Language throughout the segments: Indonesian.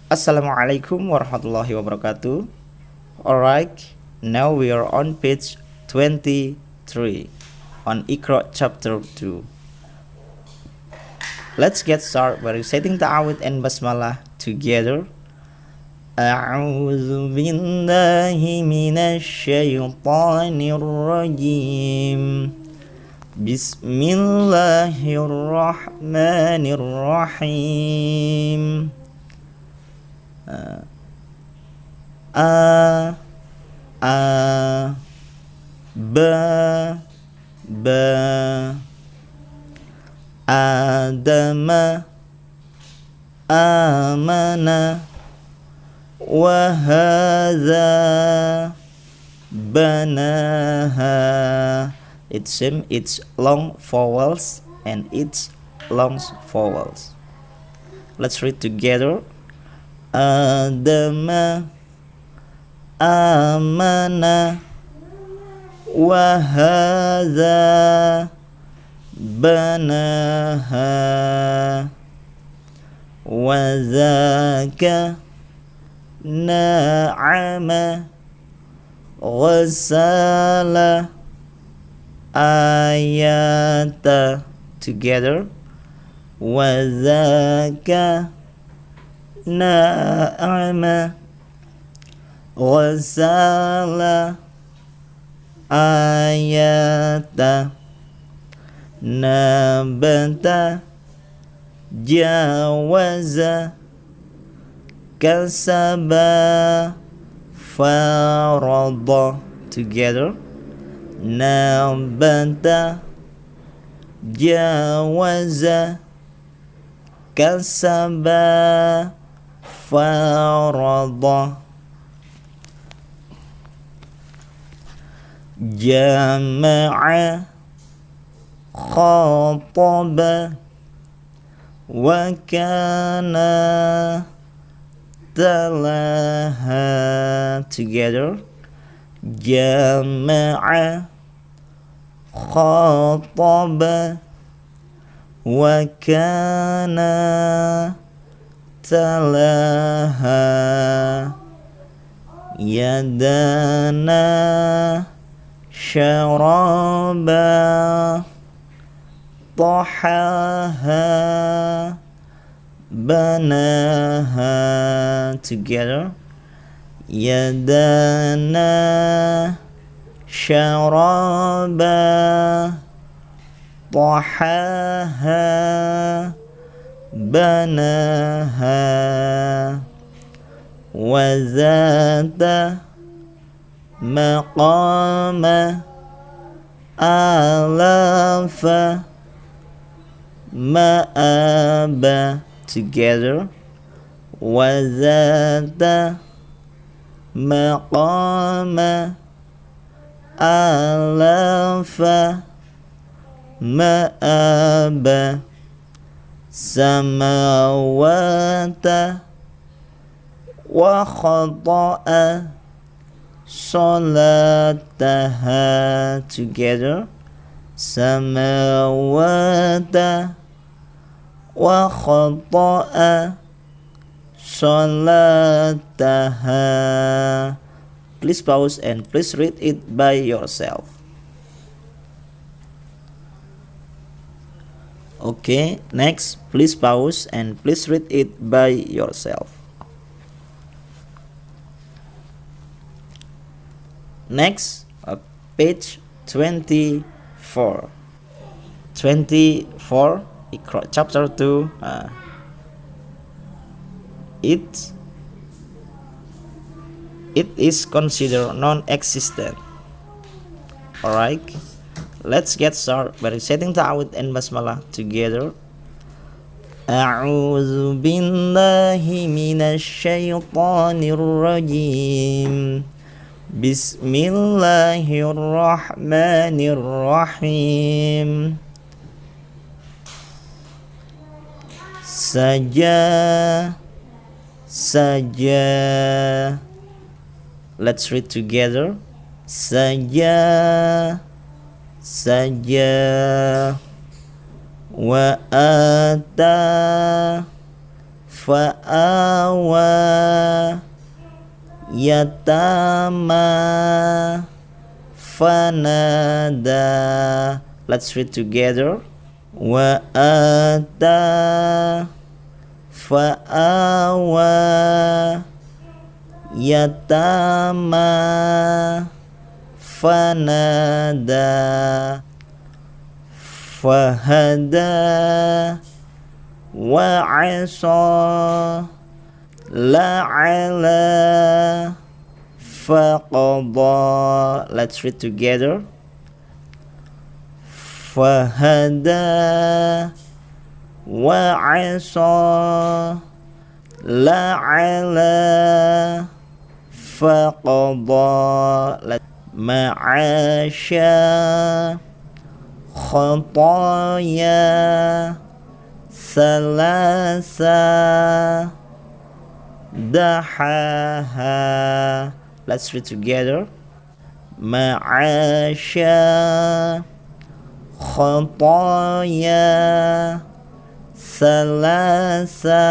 Assalamualaikum warahmatullahi wabarakatuh. Alright, now we are on page 23 on Iqro chapter 2. Let's get started by reciting ta'awud and basmalah together. A'udzu billahi minasy syaithanir rajim. Bismillahirrahmanirrahim. A ba Adama amana wa hadza banaha. It's long vowels and it's long vowels. Let's read together. Adama amana wa hadza banaha wa dzaka na'ama ghasala ayata. Together. Wa dzaka na'ama ghasala ayata. Nabata jawaza kasaba farada. Together. Nabata jawaza kasaba farada. Jama'a khataba wa kana talaha. Together. Jama'a khataba wa kana talaha. Yadana syaraba tahaha banaha. Together. Yadana syaraba tahaha banaha. Wa zata maqama alafa ma'aba. Together. Wa zata maqama alafa ma'aba. Samawata wa khata'a salataha. Together. Samawata wa khata'a salataha. Please pause and please read it by yourself. Okay, next, please pause and please read it by yourself. Next, page 24. 24, Iqro chapter 2. It is considered non-existent. Alright, let's get started by reciting ta'awud and basmalah together. A'udzu billahi minasy syaithanir rajim. Bismillahirrahmanirrahim. Saja. Let's read together. Saja wa ata fa'awa, yatama, fanada. Let's read together. Wa ata, fa'awa, yatama, fanada, fahada, wa'asa, la'ala, faqada. Let's read together. Fahada, wa'asa, la'ala, faqada. Ma'asya, khataya, salasa, dahaha. Let's read together. Ma'asya, khataya, salasa,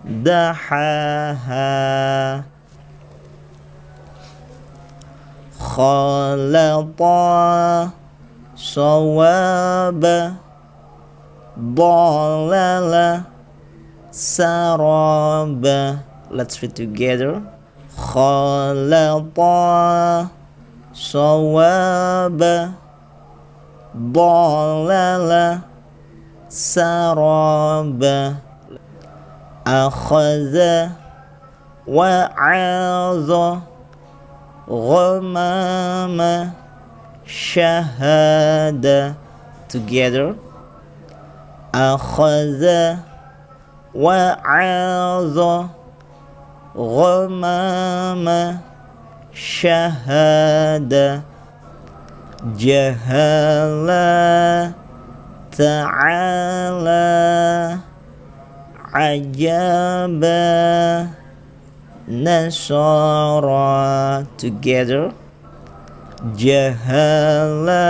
dahaha. Khalata, sawaba, dalala, saraba. Let's read together. Khalata, sawaba, dalala, saraba. Akhadha, wa'adha, ghamama, shahada. Together. Akhadha, wa'adha, ghamama, shahada. Jahala, ta'ala, ajaba, nasara. Together. Jahala,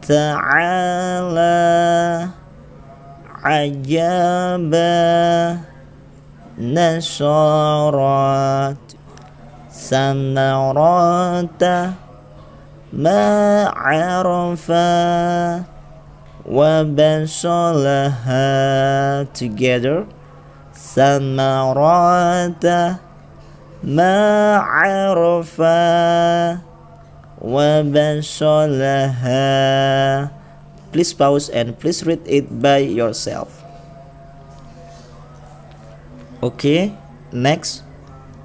ta'ala, ajaba, nasara. Sanarata, ma'arafa, wabasalaha. Together. Samarata, ma'arafa, wabasalaha. Please pause and please read it by yourself. Okay, next.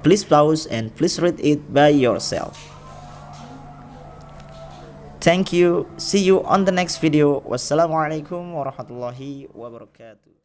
Please pause and please read it by yourself. Thank you. See you on the next video. Wassalamualaikum warahmatullahi wabarakatuh.